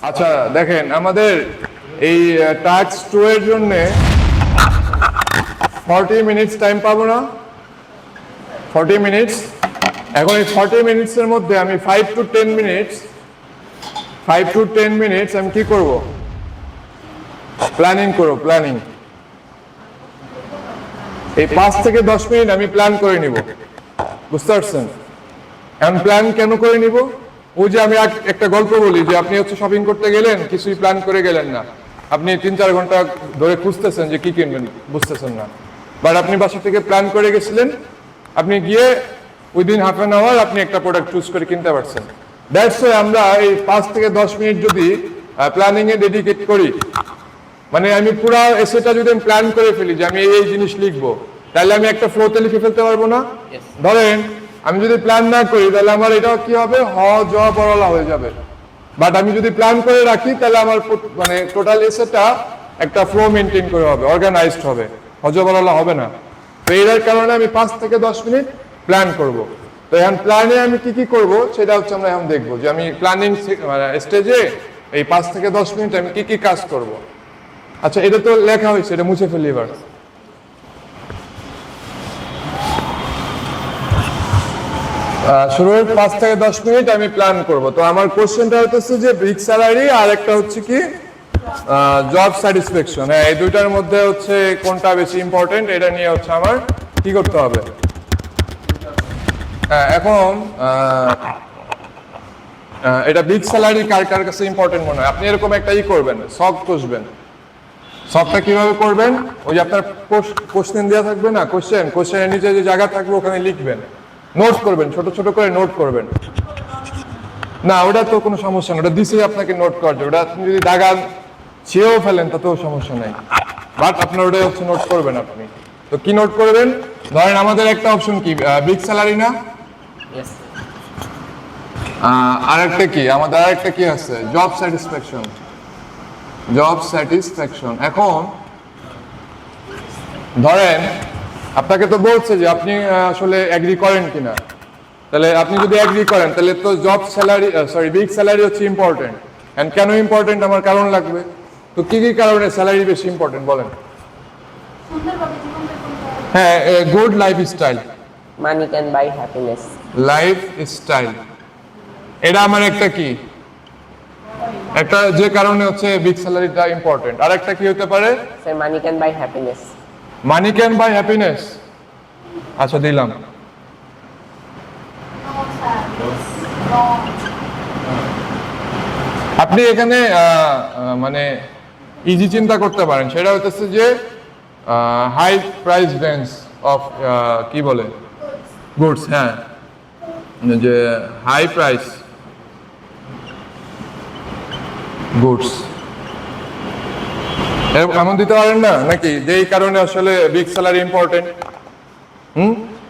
আচ্ছা দেখেন আমাদের এই টাস্ক 2 এর জন্য 40 মিনিটস টাইম পাবো না? 40 মিনিটস। এখন এই 40 মিনিটসের মধ্যে আমি 5 to 10 মিনিটস আমি কি করব? প্ল্যানিং করব, প্ল্যানিং। এই 5 থেকে 10 মিনিট আমি প্ল্যান করে নিব, বুঝতে পারছেন? আমি প্ল্যান কেন করে নিব? ওই যে আমি একটা গল্প বলি যে আপনি হচ্ছে শপিং করতে গেলেন, কিছুই প্ল্যান করে গেলেন না, আপনি 3-4 ঘন্টা ধরে খুঁজতেছেন যে কি কিনবেন, বুঝতেছেন না। বাট আপনি বাসা থেকে প্ল্যান করে গেছিলেন, আপনি গিয়ে উইদিন হাফ অ্যান আওয়ার আপনি একটা প্রোডাক্ট চুজ করে কিনতে পারছেন। দ্যাটস ওয়াই আমরা এই 5 থেকে 10 মিনিট যদি প্ল্যানিং এ ডেডিকেট করি, মানে আমি পুরো এসেটা যদি আমি প্ল্যান করে ফেলি যে আমি এই জিনিস লিখবো, তাহলে আমি একটা ফ্লোতে লিখে ফেলতে পারবো না? ধরেন আমি যদি প্ল্যান না করি তাহলে আমার এটা কি হবে, জ বড়লা হয়ে যাবে। বাট আমি যদি প্ল্যান করে রাখি তাহলে আমার মানে টোটাল এসেটা একটা ফ্লো মেনটেন করে হবে, অর্গানাইজড হবে, হজবরলা হবে না। তো এর কারণে আমি 5 থেকে 10 মিনিট প্ল্যান করব। তো এখন প্ল্যানে আমি কি কি করব সেটা হচ্ছে আমরা এখন দেখবো, যে আমি প্ল্যানিং স্টেজে এই 5 থেকে 10 মিনিট আমি কি কি কাজ করব। আচ্ছা এটা তো লেখা হয়েছে, এটা মুছে ফেলি এবার। শুরুর 5 থেকে 10 মিনিট আমি প্ল্যান করব। তো আমার কোশ্চেনটা হচ্ছে যে বিগ স্যালারি আর একটা হচ্ছে কি জব স্যাটিসফ্যাকশন, হ্যাঁ এই দুইটার মধ্যে হচ্ছে কোনটা বেশি ইম্পর্টেন্ট, এটা নিয়ে হচ্ছে আমার কি করতে হবে। এখন এটা বিগ স্যালারি কার কার কাছে ইম্পর্টেন্ট মনে হয়? আপনি এরকম একটা করবেন, শখ কষবেন। শখটা কিভাবে করবেন? ওই যে আপনার কোশ্চেন দেওয়া থাকবে না, কোশ্চেনের নিচে যে জায়গা থাকবে ওখানে লিখবেন, নোট করবেন, ছোট ছোট করে নোট করবেন। না ওটা তো কোনো সমস্যা না, ওটা দিছেই আপনাকে নোট করার জন্য, ওটা আপনি যদি দাগান ছেয়েও ফেলেন তাতেও সমস্যা নাই, বাট আপনার ওটাই হচ্ছে নোট করবেন আপনি। তো কি নোট করবেন? ধরেন আমাদের একটা অপশন কি বিগ স্যালারি না, আরেকটা কি আমাদের আরেকটা কি আছে, জব স্যাটিসফ্যাকশন। Job satisfaction. এখন ধরেন আপনাকে তো বলছে যে আপনি আসলে এগ্রি করেন কিনা, তাহলে আপনি যদি এগ্রি করেন তাহলে তো জব স্যালারি বিগ স্যালারি হচ্ছে ইম্পর্টেন্ট। এন্ড কেন ইম্পর্টেন্ট? আমার কারণ লাগবে। তো কি কি কারণে স্যালারি বেশি ইম্পর্টেন্ট বলেন? হ্যাঁ, good lifestyle, money can buy happiness. Lifestyle এটা আমার একটা কি, একটা যে কারণে হচ্ছে বিগ স্যালারিটা ইম্পর্টেন্ট। আর একটা কি হতে পারে? Sir money can buy happiness. Money can buy happiness. আচ্ছা দিলাম। আপনি এখানে মানে ইজি চিন্তা করতে পারেন, সেটা হচ্ছে যে হাই প্রাইস রেঞ্জ অফ কি বলে গুডস, হ্যাঁ যে হাই প্রাইস গুডস এমন দিতে পারেন না নাকি, যেই কারণে আসলে বিগ স্যালারি ইম্পর্টেন্ট।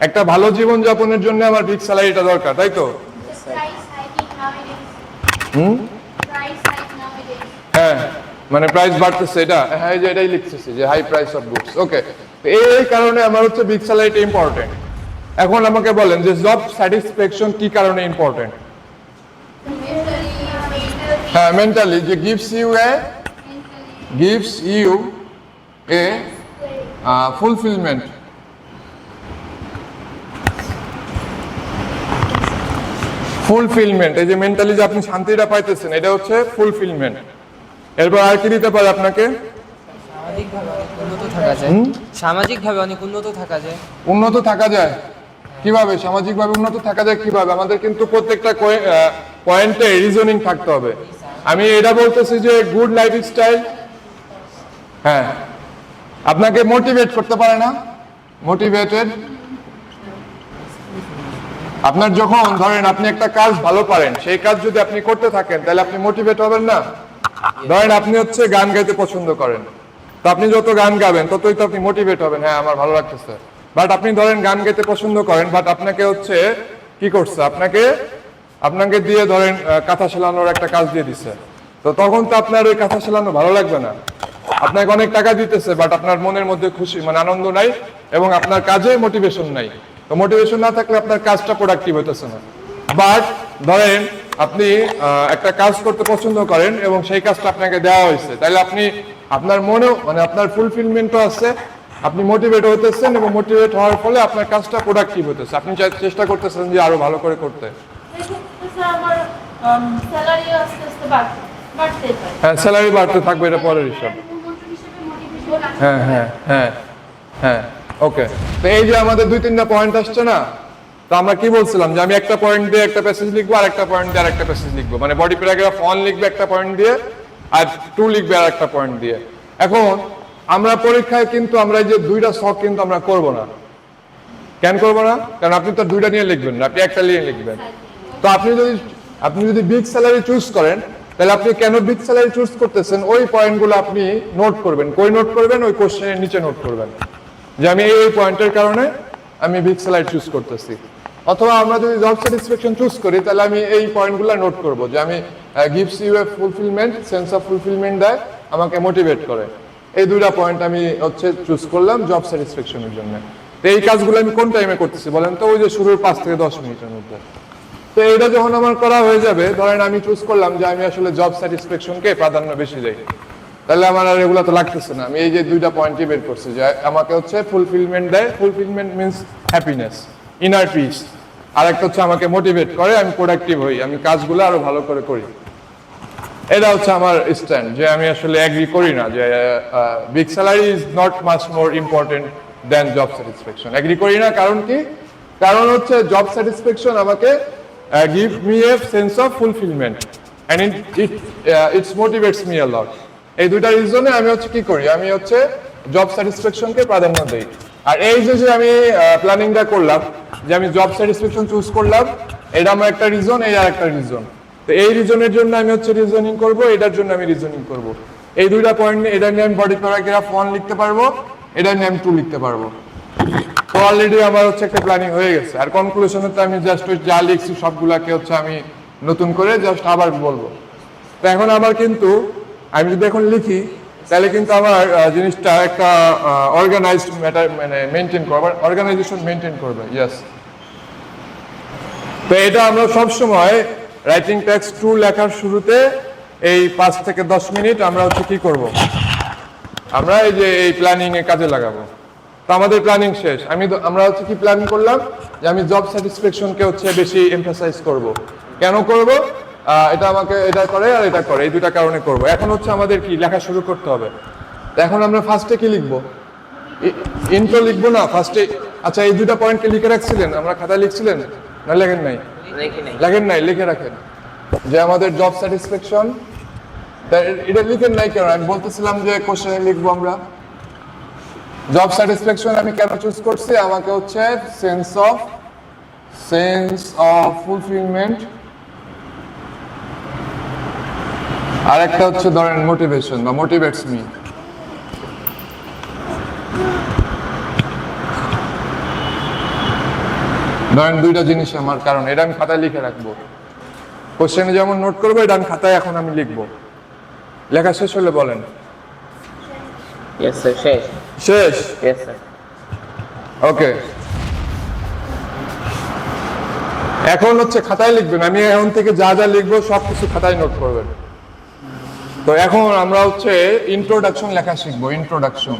একটা ভালো জীবন যাপনের জন্য আমার বিগ স্যালারিটা দরকার, তাই তো? হ্যাঁ মানে প্রাইস বাড়তেছে, এটা হ্যাঁ যে এটাই লিখতেছে যে হাই প্রাইস অফ গুডস। ওকে, তো এই কারণে আমার হচ্ছে বিগ স্যালারিটা ইম্পর্টেন্ট। এখন আমাকে বলেন যে জব স্যাটিসফ্যাকশন কি কারণে ইম্পর্টেন্ট? হ্যাঁ মেন্টালি, যে gives you a fulfillment। Fulfilment, এই যে মেন্টালি যে আপনি শান্তিটা পাইতেছেন এটা হচ্ছে ফুলফিলমেন্ট। এরপর আর কি দিতে পারে আপনাকে? সামাজিকভাবে অনেক উন্নত থাকা যায়। উন্নত থাকা যায় কিভাবে? সামাজিকভাবে উন্নত থাকা যায় কিভাবে? আমাদের কিন্তু প্রত্যেকটা পয়েন্টে রিজনিং থাকতে হবে। আমি এটা বলতেছি যে গুড লাইফস্টাইল, হ্যাঁ আপনাকে মোটিভেট করতে পারে না? মোটিভেটেড, আপনার যখন ধরেন আপনি একটা কাজ ভালো পারেন, সেই কাজ যদি আপনি করতে থাকেন তাহলে আপনি মোটিভেট হবেন না? ধরেন আপনি হচ্ছে গান গাইতে পছন্দ করেন, তো আপনি যত গান গাবেন ততই তো আপনি মোটিভেট হবেন, হ্যাঁ আমার ভালো লাগতেছে। বাট আপনি ধরেন গান গাইতে পছন্দ করেন, বাট আপনাকে হচ্ছে কি করছে, আপনাকে দিয়ে ধরেন কাঁথা সেলানোর একটা কাজ দিয়ে দিছে, তো তখন তো আপনার ওই কাঁথা সেলানো ভালো লাগবে না। আপনাকে অনেক টাকা দিতেছে, বাট আপনার মনের মধ্যে খুশি মানে আনন্দ নাই, এবং আপনার কাজে মোটিভেশন নাই। তো মোটিভেশন না থাকলে আপনার কাজটা প্রোডাক্টিভ হইতেছে না। বাট ধরেন আপনি একটা কাজ করতে পছন্দ করেন এবং সেই কাজটা আপনাকে দেওয়া হয়েছে, তাহলে আপনি আপনার মনেও মানে আপনার ফুলফিলমেন্টও আছে, আপনি মোটিভেট হতেছেন এবং মোটিভেট হওয়ার ফলে আপনার কাজটা প্রোডাক্টিভ হতেছে, আপনি চেষ্টা করতেছেন যে আরো ভালো করে করতে। আমার স্যালারিও আস্তে আস্তে বাড়তে পারে। হ্যাঁ, স্যালারি বাড়তে থাকবে, এটা পরের হিসাব। হ্যাঁ হ্যাঁ হ্যাঁ হ্যাঁ, ওকে। তো এই যে আমাদের 2-3টা পয়েন্ট আসছে না, তো আমরা কি বলছিলাম যে আমি একটা পয়েন্ট দিয়ে একটা প্যাসেজ লিখবো আর একটা পয়েন্ট দিয়ে আরেকটা প্যাসেজ লিখবো, মানে বডি প্যারাগ্রাফ 1 লিখবে একটা পয়েন্ট দিয়ে আর 2 লিখবে আর একটা পয়েন্ট দিয়ে। এখন আমরা পরীক্ষায় কিন্তু আমরা এই যে 2টা ছক কিন্তু আমরা করব না। কেন করব না? কারণ আপনি তো 2টা নিয়ে লিখবেন না, আপনি একটা নিয়ে লিখবেন। তো আপনি যদি বিগ স্যালারি চুজ করেন, তাহলে আপনি কেন বিগ স্যালারি চুজ করতেছেন ওই পয়েন্টগুলো আপনি নোট করবেন। কই নোট করবেন? ওই কোশ্চেনের নিচে নোট করবেন যে আমি এই পয়েন্টের কারণে আমি বিগ স্যালারি চুজ করতেছি। অথবা আমরা যদি জব স্যাটিসফ্যাকশন চুজ করি, তাহলে আমি এই পয়েন্টগুলো নোট করব যে আমি gives you a fulfilment, sense of fulfilment দেয়, আমাকে মোটিভেট করে। এই 2টা পয়েন্ট আমি হচ্ছে চুজ করলাম জব স্যাটিসফ্যাকশনের জন্য। তো এই কাজগুলো আমি কোন টাইমে করতেছি বলেন তো? ওই যে শুরুর 5 থেকে 10 মিনিটের মধ্যে। তো এটা যখন আমার করা হয়ে যাবে, ধরেন আমি চুজ করলাম যে আমি আসলে জব স্যাটিসফ্যাকশনকে প্রাধান্য বেশি দেই, তাহলে আমার আর এগুলো তো লাগতেছে না। আমি এই যে 2টা পয়েন্টই বের করছি যে আমাকে হচ্ছে ফুলফিলমেন্ট দেয়, fulfilment means happiness, inner peace. আর একটা হচ্ছে আমাকে মোটিভেট করে, আমি প্রোডাক্টিভ হই, আমি কাজগুলো আরো ভালো করে করি। এটা হচ্ছে আমার স্ট্যান্ড, যে আমি আসলে এগ্রি করি না যে big salary is not much more important than job satisfaction. Agree করি না, কারণ কি? কারণ হচ্ছে জব স্যাটিসফ্যাকশন আমাকে give me a sense of fulfillment and it motivates me a lot. এই 2টা রিজনে আমি হচ্ছে কি করি, আমি হচ্ছে জব স্যাটিসফ্যাকশনকে প্রাধান্য দেই। আর এই যে আমি প্ল্যানিংটা করলাম যে আমি জব স্যাটিসফ্যাকশন চুজ করলাম, এটা আমার একটা রিজন, এই আর একটা রিজন। তো এই রিজনের জন্য আমি হচ্ছে রিজনিং করব, এটার জন্য আমি রিজনিং করব। এই 2টা পয়েন্ট নিয়ে এটা নিয়ে আমি বডি প্যারাগ্রাফ 1 লিখতে পারবো, এটা নিয়ে আমি 2 লিখতে পারবো। তো অলরেডি আমার হচ্ছে একটা প্ল্যানিং হয়ে গেছে। আর কনক্লুশনে তো আমি জাস্ট যা লিখছি সবগুলাকে হচ্ছে আমি নতুন করে জাস্ট আবার বলবো। তো এখন আমার কিন্তু আমি যদি এখন লিখি, তাহলে কিন্তু আমার জিনিসটা একটা অর্গানাইজড ম্যাটার মানে মেনটেন করবে, অর্গানাইজেশন মেনটেন করবে। ইয়েস। তো এটা আমরা সব সময় রাইটিং টেক্সট 2 লেখার শুরুতে এই 5 থেকে 10 মিনিট আমরা হচ্ছে কি করব, আমরা এই যে এই প্ল্যানিং এ কাজে লাগাবো। তো আমাদের প্ল্যানিং শেষ। আমরা হচ্ছে কি প্ল্যান করলাম যে আমি জব স্যাটিসফ্যাকশনকে হচ্ছে বেশি এমফাসাইজ করব। কেন করব? এটা আমাকে এটা করে আর এটা করে, এই 2টা কারণে করব। এখন হচ্ছে আমাদের কি লেখা শুরু করতে হবে। তো এখন আমরা ফার্স্টে কি লিখবো? ইন্ট্রো লিখবো না ফার্স্টে? আচ্ছা, এই 2টা পয়েন্টকে লিখে রাখছিলেন, আমরা খাতায় লিখছিলেন না? লেখেন নাই? লেখেন নাই? লিখে রাখেন যে আমাদের জব স্যাটিসফ্যাকশন। এটা লিখেন নাই কেন? আমি বলতেছিলাম যে কোশ্চেনে লিখবো আমরা জব স্যাটিসফ্যাকশন আমি কেন চুজ করছি, আমাকে হচ্ছে সেন্স অফ ফুলফিলমেন্ট আর একটা হচ্ছে ধরেন মোটিভেশন বা মোটিভেটস মি। ধরেন 2টা জিনিস আমার কারণ, এটা আমি খাতায় লিখে রাখবো। কোশ্চেনে যেমন নোট করবো, এটা আমি খাতায় এখন আমি লিখবো। লেখা শেষ হলে বলেন। Yes sir, শেষ। শেষ? Yes sir. ওকে। এখন হচ্ছে খাতায় লিখবেন। আমি এখন থেকে যা যা লিখবো সবকিছু খাতায় নোট করবেন। তো এখন আমরা হচ্ছে ইন্ট্রোডাকশন লেখা শিখবো। ইন্ট্রোডাকশন।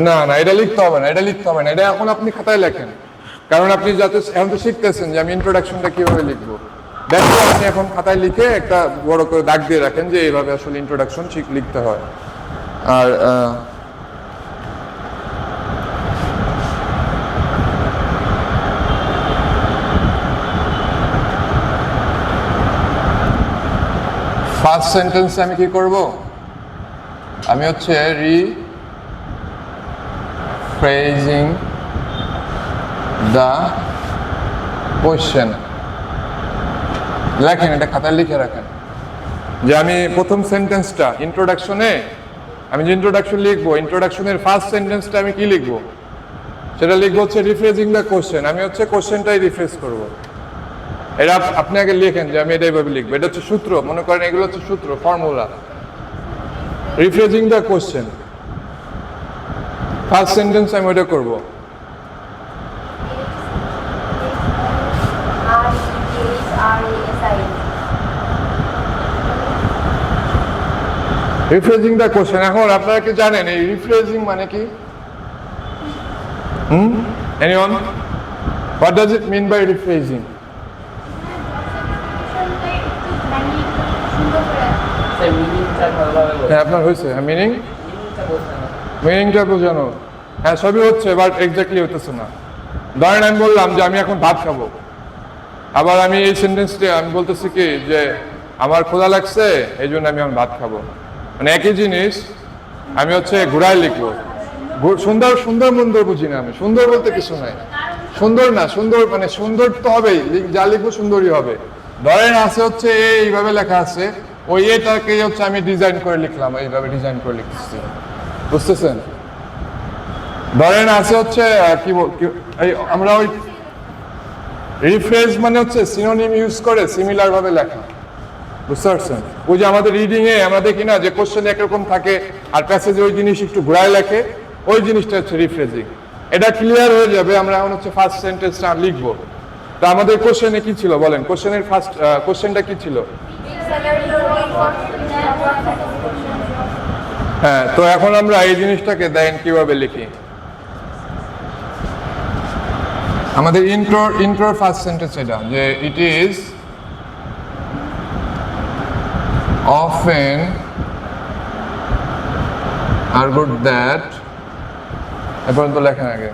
না না, এটা লিখতে হবে না, এটা লিখতে হবে না, এটা এখন আপনি খাতায় লেখেন। কারণ আপনি যাতে এখন তো শিখতেছেন যে আমি ইন্ট্রোডাকশনটা কিভাবে লিখবো। দেখো আপনি এখন খাতায় লিখে একটা বড় করে দাগ দিয়ে রাখেন যে এইভাবে আসলে ইন্ট্রোডাকশন লিখতে হয়। আর ফার্স্ট সেন্টেন্সে আমি কি করব? আমি হচ্ছে রিফ্রেজিং দ্য কোয়েশ্চেন লেখেন, এটা খাতায় লিখে রাখেন যে আমি প্রথম সেন্টেন্সটা ইন্ট্রোডাকশনে আমি যে ইন্ট্রোডাকশন লিখবো, ইন্ট্রোডাকশনের ফার্স্ট সেন্টেন্সটা আমি কি লিখবো? সেটা লিখবো হচ্ছে রিফ্রেজিং দ্য কোয়েশ্চেন। আমি হচ্ছে কোয়েশ্চেনটাই রিফ্রেজ করব। এটা আপনি আগে লিখেন যে আমি এটা এইভাবে লিখবো। এটা হচ্ছে সূত্র, মনে করেন এগুলো হচ্ছে সূত্র, formula. Rephrasing the question. First sentence আমি ওটা করব। Rephrasing the question. এখন আপনারা কি জানেন এই রিফ্রেজিং মানে কি? Anyone? What does it mean by rephrasing? Sir মিনিংটা ভালোভাবে বলুন। হ্যাঁ, আপনার হয়েছে মিনিং? মিনিংটা বলতে না। মিনিংটা বোঝানো। হ্যাঁ, সবই হচ্ছে, বাট এক্স্যাক্টলি হতেছে না। ধরেন আমি বললাম যে আমি এখন ভাত খাবো, আবার আমি এই সেন্টেন্সটা আমি বলতেছি কি যে আমার ক্ষুধা লাগছে এই জন্য আমি এখন ভাত খাবো। মানে একই জিনিস আমি হচ্ছে ঘুরায় লিখবো। সুন্দর সুন্দর মন্দর বুঝি না আমি। সুন্দর বলতে কিছু নাই। সুন্দর না, সুন্দর মানে সুন্দর তো হবেই, যা লিখবো সুন্দরই হবে। ধরেন আছে হচ্ছে এইভাবে লেখা আছে, ওই এটাকে হচ্ছে আমি ডিজাইন করে লিখলাম, এইভাবে ডিজাইন করে লিখতেছি, বুঝতেছেন? ধরেন আছে হচ্ছে আমরা ওই রিফ্রেজ মানে হচ্ছে সিনোনিম ইউজ করে সিমিলার ভাবে লেখা, বুঝতে পারছেন? ওই যে আমাদের রিডিং এ আমরা দেখি না যে কোশ্চেন একরকম থাকে আর প্যাসেজে ওই জিনিস একটু ঘুরায় লেখে, ওই জিনিসটা হচ্ছে রিফ্রেজিং। এটা ক্লিয়ার হয়ে যাবে আমরা এখন হচ্ছে ফার্স্ট সেন্টেন্সটা লিখবো। তা আমাদের কোশ্চেনে কি ছিল বলেন? কোশ্চেনের ফার্স্ট কোশ্চেনটা কি ছিল? হ্যাঁ, তো এখন আমরা এই জিনিসটাকে দেখেন কিভাবে লিখি। আমাদের ইন্ট্রোর ফার্স্ট সেন্টেন্স এটা যে it is often argued that এরপর তো লেখেন আগে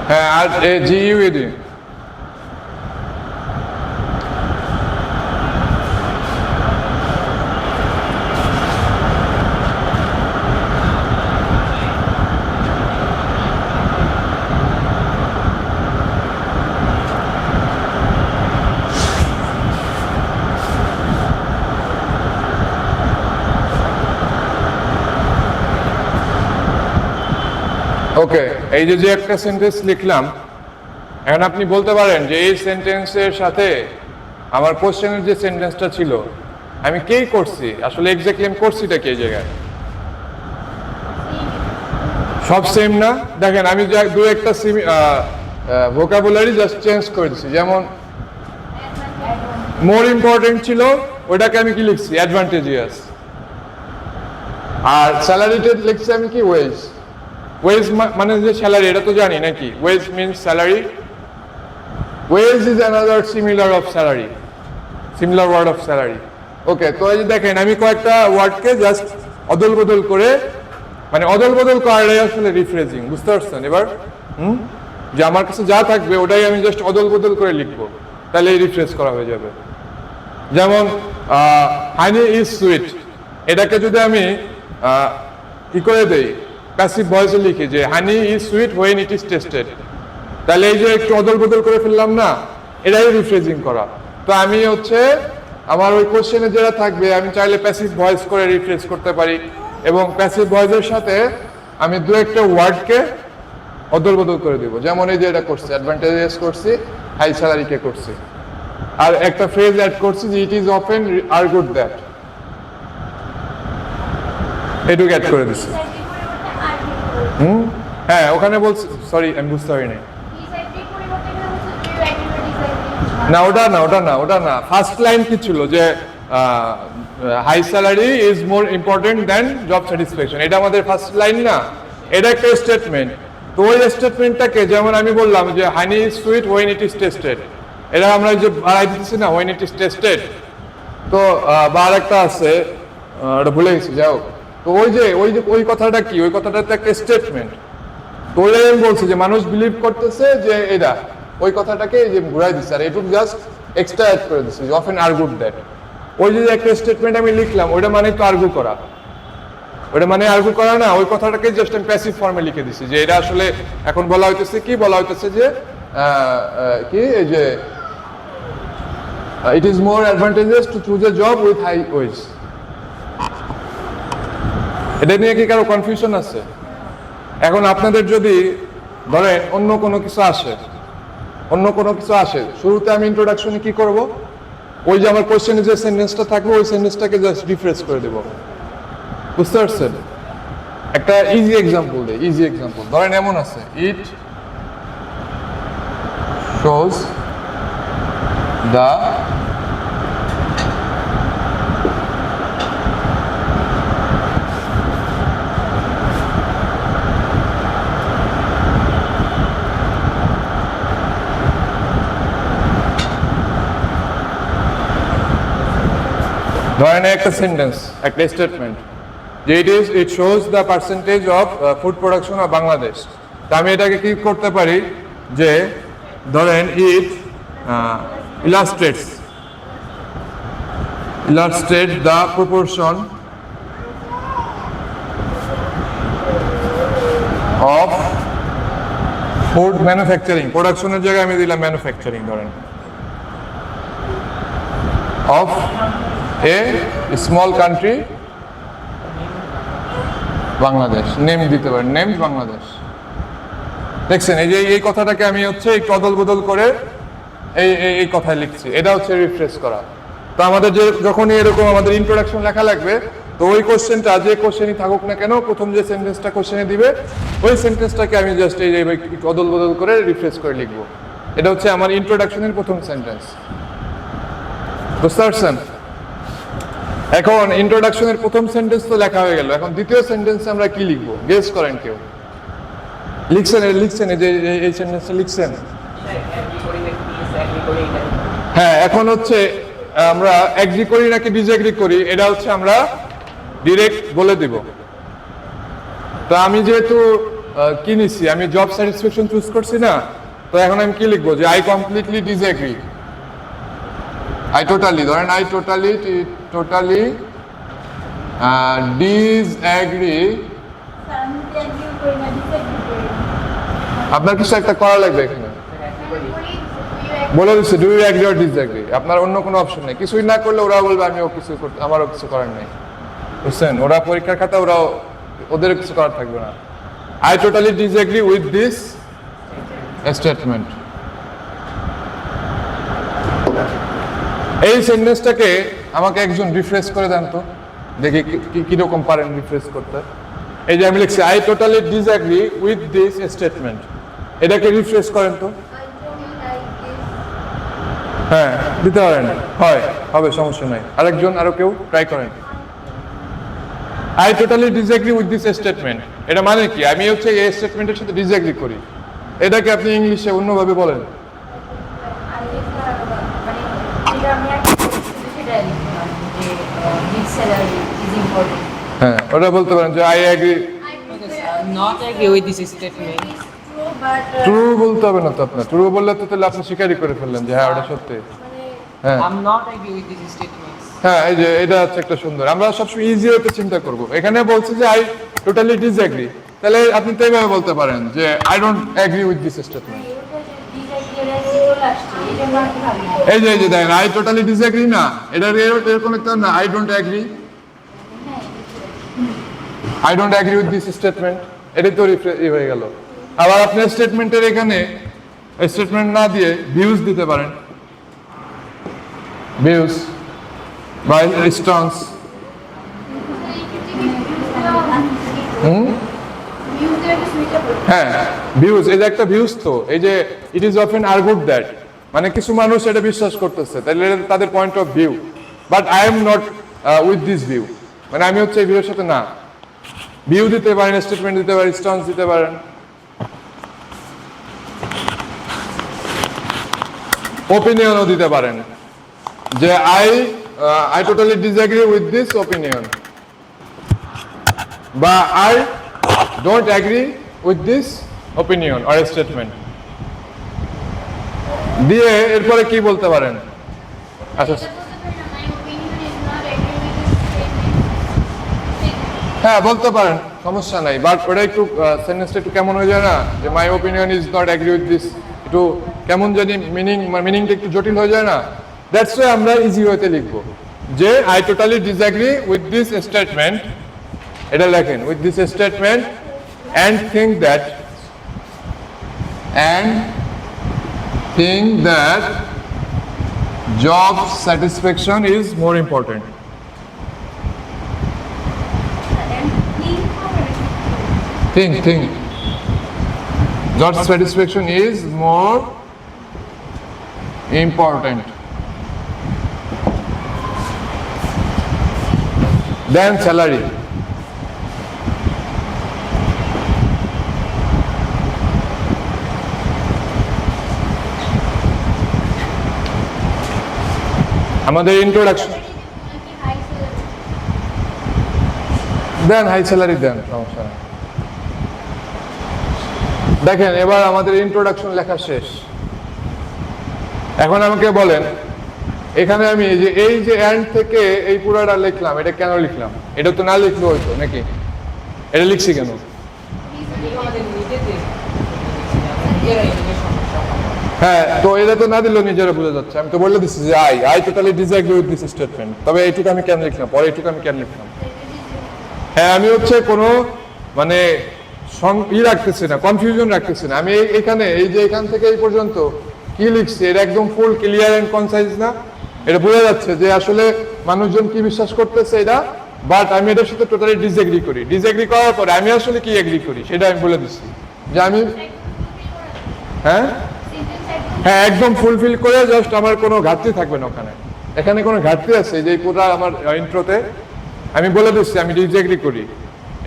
হ্যাঁ, আর GUED ওকে। এই যে একটা সেন্টেন্স লিখলাম, এখন আপনি বলতে পারেন যে এই সেন্টেন্সের সাথে আমার কোশ্চেনের যে সেন্টেন্সটা ছিল আমি কেই করছি, আসলে এক্স্যাক্টলি আমি করছিটা কি এই জায়গায়? সব সেম না? দেখেন আমি দু একটা ভোকাবুলারি জাস্ট চেঞ্জ করে দিচ্ছি। যেমন মোর ইম্পর্টেন্ট ছিল, ওটাকে আমি কি লিখছি? অ্যাডভান্টেজিয়াস। আর স্যালারিটা লিখছি আমি কি? ওয়েজ। ওয়েজ মানে যে স্যালারি, এটা তো জানি নাকি? Wage means salary. Wage is another similar of salary, similar word of salary. Okay, তো এই যে দেখেন আমি কয়েকটা ওয়ার্ডকে জাস্ট অদল বদল করে, মানে অদল বদল করাটাই আসলে রিফ্রেজিং, বুঝতে পারছেন এবার? যে আমার কাছে যা থাকবে ওটাই আমি জাস্ট অদল বদল করে লিখবো, তাহলে রিফ্রেজ করা হয়ে যাবে। যেমন হানি ইজ সুইট, এটাকে যদি আমি কি করে দেই? প্যাসিভ ভয়েসে লিখি যে হানি is sweet when it is tasted, তাহলে এই যে একটু অদল বদল করে ফেললাম না, এটাই রিফ্রেজিং করা। তো আমি হচ্ছে আমার ওই কোশ্চেনে যেটা থাকবে আমি চাইলে প্যাসিভ ভয়েস করে রিফ্রেজ করতে পারি, এবং প্যাসিভ ভয়েসের সাথে আমি দু একটা ওয়ার্ডকে অদল বদল করে দিব। যেমন এই যে এটা করছি, অ্যাডভান্টেজেস করছি, হাই স্যালারিকে করছি, আর একটা ফ্রেজ অ্যাড করছি যে ইট ইজ অফেন আর্গুড দ্যাট, এটুকু অ্যাড করে দিচ্ছি। হ্যাঁ, ওখানে বলছি, সরি আমি বুঝতে পারি নাই। না ওটা না, ওটা না, ওটা না। ফার্স্ট লাইন কি ছিল? যে high salary is more important than job satisfaction, এটা আমাদের ফার্স্ট লাইন না? এটা একটা স্টেটমেন্ট। তো ওই স্টেটমেন্টটাকে যেমন আমি বললাম যে হানি is sweet when it is tasted, এটা আমরা যে বাড়াই দিতেছি না, হোয়েন ইট ইজ টেস্টেড। তো বা আরেকটা আছে, ওটা ভুলে গেছি, যাও। তো ওই কথাটা কি? ওই কথাটা তো একটা স্টেটমেন্ট। তো ওইটাই আমি বলছি যে মানুষ বিলিভ করতেছে যে এটা, ওই কথাটাকে যে ঘুরাই দিচ্ছে, আর এটুকু জাস্ট এক্সট্রা অ্যাড করে দিচ্ছি, অফেন আর্গুড দ্যাট। ওই যে একটা স্টেটমেন্ট আমি লিখলাম, ওইটা মানে তো আর্গু করা, ওইটা মানে আর্গু করা না, ওই কথাটাকে জাস্ট আমি প্যাসিভ ফর্মে লিখে দিচ্ছি যে এটা আসলে এখন বলা হইতেছে কি? বলা হইতেছে যে কি এই যে it is more advantages to choose a job with high wage. এটা নিয়ে কি কারো কনফিউশন আছে? এখন আপনাদের যদি ধরেন অন্য কোনো কিছু আসে, অন্য কোনো কিছু আসে, শুরুতে আমি ইন্ট্রোডাকশনে কি করব, ওই যে আমার কোশ্চেনে যে সেন্টেন্সটা থাকবে ওই সেন্টেন্সটাকে জাস্ট রিফ্রেশ করে দেব। বুঝতে পারছেন? একটা ইজি এক্সাম্পল দেই, ইজি এক্সাম্পল ধরেন এমন আছে, ইট শোজ দ্য ধরেন একটা সেন্টেন্স, একটা স্টেটমেন্ট যে it shows the percentage of food production of Bangladesh. তা আমি এটাকে কি করতে পারি যে ধরেন it illustrate the proportion of food manufacturing, প্রোডাকশনের জায়গায় আমি দিলাম ম্যানুফ্যাকচারিং, ধরেন of a small country Bangladesh, name দিতে পারেন, নেম বাংলাদেশ। দেখছেন এই যে এই কথাটাকে আমি হচ্ছে একটু অদল বদল করে এই কথায় লিখছি, এটা হচ্ছে রিফ্রেশ করা। তো আমাদের যে যখনই এরকম আমাদের ইন্ট্রোডাকশন লেখা লাগবে, তো ওই কোশ্চেনটা যে কোশ্চেনই থাকুক না কেন, প্রথম যে সেন্টেন্সটা কোশ্চেনে দিবে ওই সেন্টেন্সটাকে আমি জাস্ট এই একটু অদল বদল করে রিফ্রেশ করে লিখবো। এটা হচ্ছে আমার ইন্ট্রোডাকশনের প্রথম সেন্টেন্স। বুঝতে পারছেন? এখন ইন্ট্রোডাকশনের প্রথম সেন্টেন্স তো লেখা হয়ে গেল, এখন দ্বিতীয় সেন্টেন্সে আমরা কি লিখবো? গেস করেন কেউ। লিখছেন এই যে এই সেন্টেন্সটা লিখছেন? হ্যাঁ, এখন হচ্ছে আমরা এগ্রি করি নাকি ডিসএগ্রি করি, এটা হচ্ছে আমরা ডিরেক্ট বলে দিব। তো আমি যেহেতু কি নিছি, আমি জব স্যাটিসফ্যাকশন চুজ করছি না, তো এখন আমি কি লিখবো যে I completely disagree, I totally disagree আমি এগ্রি করি না, ডিসএগ্রি করি না। আপনার কিছু একটা করা লাগবে এখানে, বলে দিচ্ছে do you agree or disagree, আপনার অন্য কোনো অপশন নেই। কিছুই না করলে ওরা বলবে আমিও কিছু করতে, আমারও কিছু করার নেই। বুঝছেন? ওরা পরীক্ষার খাতা, ওদের কিছু করার থাকবে না। I totally disagree with this statement. এই সেন্টেন্সটাকে আমাকে একজন রিফ্রেশ করে দেন তো, দেখি কিরকম পারেন রিফ্রেশ করতে। এই যে আমি লিখছি I totally disagree with this statement, এটাকে রিফ্রেশ করেন তো। হ্যাঁ, দিতে পারেন, হবে, সমস্যা নাই। আরেকজন, আরো কেউ ট্রাই করেন। I totally disagree with this statement, এটা মানে কি? আমি হচ্ছে এই স্টেটমেন্টের সাথে ডিসএগ্রি করি। এটাকে আপনি ইংলিশে অন্যভাবে বলেন। হ্যাঁ, ওটা বলতে পারেন যে I agree. not agree with this statement. True বলতে হবে না তো আপনার, ট্রু বললে তো তাহলে আপনি স্বীকারই করে ফেললেন যে হ্যাঁ ওটা সত্যি। হ্যাঁ I'm not agree with these statements. হ্যাঁ, এই যে এটা হচ্ছে একটা সুন্দর, আমরা সবসময় ইজি হতে চিন্তা করব। এখানে বলছে যে আই টোটালি ডিসএগ্রি, তাহলে আপনি তো এইভাবে বলতে পারেন যে I don't agree with this statement. এই যে দেখেন আই টোটালি ডিসএগ্রি না, এটা এরকম একটা না, I don't agree with this statement, এটাই তো হয়ে গেল। আবার আপনি স্টেটমেন্টের এখানে স্টেটমেন্ট না দিয়ে ভিউজ দিতে পারেন, ভিউজ বা স্ট্যান্স। হ্যাঁ, ভিউজ, এই যে একটা ভিউজ, তো এই যে ইট ইজ অফেন আর্গুড দ্যাট, মানে কিছু মানুষ এটা বিশ্বাস করতেছে, তাহলে তাদের point of view, but I am not with this view, মানে আমি হচ্ছে এই ভিউর সাথে না। ভিউ দিতে পারেন, স্টেটমেন্ট দিতে পারেন, স্ট্যান্স দিতে পারেন, ওপিনিয়নও দিতে পারেন যে I totally disagree with this opinion, বা I don't agree with this opinion or statement দিয়ে এরপরে কি বলতে পারেন? আচ্ছা, হ্যাঁ বলতে পারেন, সমস্যা নাই, বাট ওটা একটু সেন্টেন্সটা একটু কেমন হয়ে যায় না, যে my opinion is not agree with this, একটু কেমন জানি মিনিংটা একটু জটিল হয়ে যায় না। দ্যাটস ওয়াই আমরা ইজি ওয়েতে লিখবো যে I totally disagree with this statement, এটা লেখেন with this statement think that job satisfaction is more important. Think. Job satisfaction is more important than salary. আমাদের ইন্ট্রোডাকশন দেন, হাই স্যালারি দেন, সমস্যা নেই। দেখেন এবার আমাদের ইন্ট্রোডাকশন লেখা শেষ। এখন আমাকে বলেন এখানে আমি এই যে এন্ড থেকে এই পুরাটা লিখলাম, এটা কেন লিখলাম? এটা তো না লিখলে হইতো নাকি? এটা লিখছি কেন? আমাদের নিজেদের এরা এদিকে সমস্যা হয়। হ্যাঁ, তো এটা তো না দিলেও নিজেরা বুঝে যাচ্ছে। আমি তো বলে দিচ্ছি যে I totally disagree with this statement. তবে এইটুকু আমি কেন লিখলাম, পরে এইটুকু আমি কেন লিখলাম? হ্যাঁ, আমি হচ্ছে কোনো মানে রাখতেছি না, কনফিউশন রাখতেছি না। আমি এখানে এই যে এখান থেকে এই পর্যন্ত কি লিখছি এটা একদম ফুল ক্লিয়ার এন্ড কনসাইজ না? এটা বোঝা যাচ্ছে যে আসলে মানুষজন কি বিশ্বাস করতেছে এটা, বাট আমি এটার সাথে টোটালি ডিসএগ্রি করি। ডিসএগ্রি করার পরে আমি আসলে কি এগ্রি করি সেটা আমি বলে দিচ্ছি যে আমি হ্যাঁ একদম ফুলফিল করে জাস্ট আমার কোনো ঘাটতি থাকবে না ওখানে। এখানে কোনো ঘাটতি আছে যে পুরো আমার ইন্ট্রোতে আমি বলে দিচ্ছি আমি ডিসএগ্রি করি।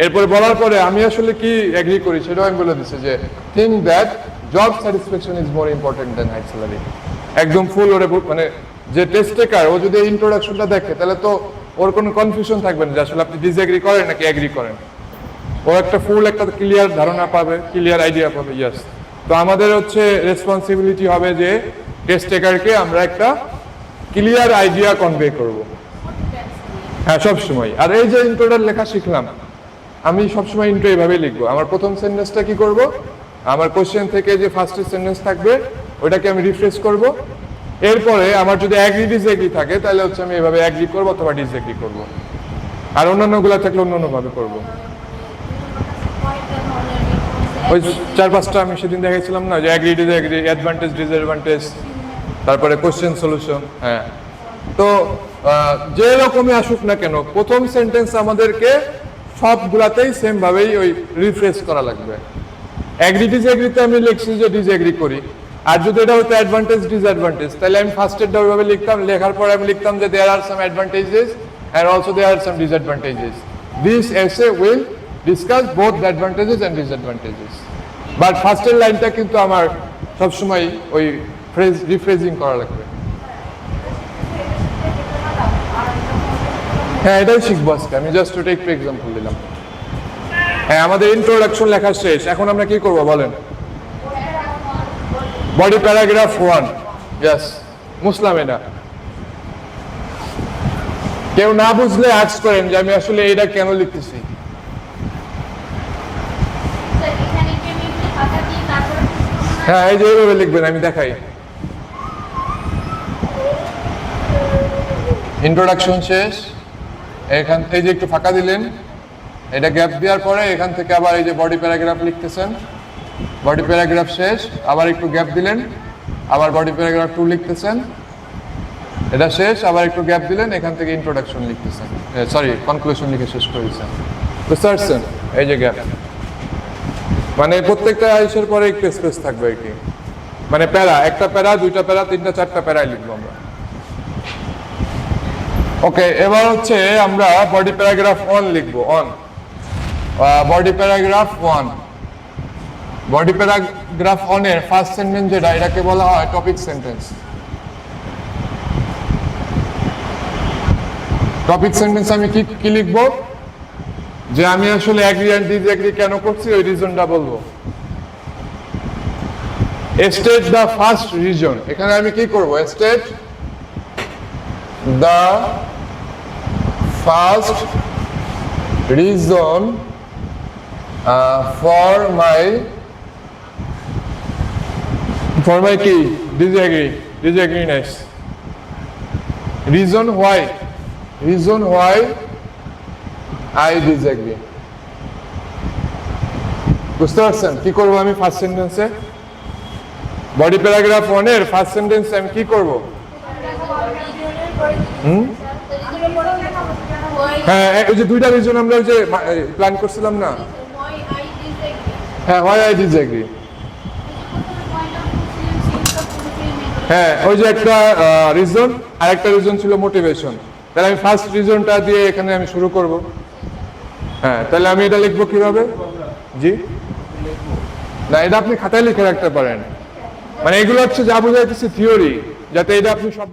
এরপরে বলার পরে আমি আসলে কি এগ্রি করি সেটাও আমি বলে দিচ্ছি যে think that job satisfaction is more important than high salary. একদম ফুল ওরে মানে যে টেস্ট টেকার ও যদি ইন্ট্রোডাকশনটা দেখে তাহলে তো ওর কোনো কনফিউশন থাকবে না যে আসলে আপনি ডিসএগ্রি করেন নাকি এগ্রি করেন। ও একটা ফুল একটা ক্লিয়ার ধারণা পাবে, ক্লিয়ার আইডিয়া পাবে। ইয়েস, তো আমাদের হচ্ছে রেসপন্সিবিলিটি হবে যে টেস্ট টেকারকে আমরা একটা ক্লিয়ার আইডিয়া কনভে করব। হ্যাঁ, সবসময়। আর এই যে ইন্ট্রোটার লেখা শিখলাম, আমি সবসময় ইন্ট্রো এইভাবেই লিখবো। আমার প্রথম সেন্টেন্সটা কি করব, আমার কোশ্চেন থেকে যে ফার্স্টের সেন্টেন্স থাকবে ওইটাকে আমি রিফ্রেশ করব। এরপরে আমার যদি অ্যাগ্রি ডিসএগ্রি থাকে তাহলে হচ্ছে আমি এভাবে অ্যাগ্রি করবো অথবা ডিসএগ্রি করব। আর অন্যান্যগুলো থাকলে অন্যান্যভাবে করব। ওই 4-5টা আমি সেদিন দেখাইছিলাম না, যে অ্যাগ্রি ডিসএগ্রি, অ্যাডভান্টেজ ডিসঅ্যাডভান্টেজ, তারপরে কোশ্চেন সলিউশন। হ্যাঁ, তো যে রকমই আসুক না কেন প্রথম সেন্টেন্স আমাদেরকে সবগুলাতেই সেম ভাবেই ওই রিফ্রেশ করা লাগবে। অ্যাগ্রি ডিসএগ্রিতে আমি লিখছি যে ডিসএগ্রি করি, আর যদি এটা হতো অ্যাডভান্টেজ ডিসঅ্যাডভান্টেজ তাহলে আমি ফার্স্টেরটা ওইভাবে লিখতাম। লেখার পরে আমি লিখতাম যে there are some advantages and also there are some disadvantages. This essay will discuss both the advantages and disadvantages. But first লাইনটা কিন্তু আমার সবসময় ওই ফ্রেজ রিফ্রেজিং করা লাগবে। হ্যাঁ, এটাই শিখবো আজকে। আমি জাস্ট ওটা একটু এক্সাম্পল দিলাম। হ্যাঁ, আমাদের ইন্ট্রোডাকশন লেখা শেষ। এখন আমরা কি করব বলেন? Body paragraph 1। ইয়েস, মুসলাম। এটা কেউ না বুঝলে আস্ক করেন যে আমি আসলে এটা কেন লিখতেছি। হ্যাঁ, এই যে এইভাবে লিখবেন, আমি দেখাই। ইন্ট্রোডাকশন শেষ, এখান থেকে একটু ফাঁকা দিলেন, এটা গ্যাপ দেওয়ার পরে এখান থেকে আবার এই যে বডি প্যারাগ্রাফ লিখতেছেন, বডি প্যারাগ্রাফ শেষ, আবার একটু গ্যাপ দিলেন, আবার বডি প্যারাগ্রাফ 2 লিখতেছেন, এটা শেষ, আবার একটু গ্যাপ দিলেন, এখান থেকে ইন্ট্রোডাকশন লিখতেছেন, সরি কনক্লুশন লিখে শেষ করেছেন। বুঝতে পারছেন? এই যে গ্যাপ, মানে প্রত্যেকটা আইসের পরে একটু স্পেস থাকবে আর কি। মানে প্যারা, একটা প্যারা, 2টা প্যারা, 3টা 4টা প্যারাই লিখবো আমরা। ওকে, এবার হচ্ছে আমরা বডি প্যারাগ্রাফ 1 লিখবো। On body paragraph 1, body paragraph 1 এর ফার্স্ট সেন্টেন্স যেটা, এটাকে বলা হয় টপিক সেন্টেন্স। টপিক সেন্টেন্স আমি কি লিখবো, যে আমি আসলে অ্যাগ্রি এন্ড ডিসএগ্রি কেন করছি ওই রিজনটা বলবো। স্টেট দ্য ফার্স্ট রিজন, এখানে আমি কি করব, state the first reason for my কি ডিসএগ্রিনেস, reason why I disagree. বুঝতে পারছেন কি করবো আমি ফার্স্ট সেন্টেন্সে? বডি প্যারাগ্রাফ 1 এর ফার্স্ট সেন্টেন্স আমি কি করব? হ্যাঁ, ওই যে দুইটা রিজন আমরা ওই যে প্ল্যান করছিলাম না? হ্যাঁ, why I disagree. হ্যাঁ, ওই যে একটা রিজন আর একটা রিজন ছিল মোটিভেশন। তাহলে আমি ফার্স্ট রিজনটা দিয়ে এখানে আমি শুরু করব। হ্যাঁ, তাহলে আমি এটা লিখবো কিভাবে? জি না, এটা আপনি খাতায় লিখে রাখতে পারেন। মানে এগুলো হচ্ছে যা বোঝাইতেছে থিওরি, যাতে এটা আপনি সব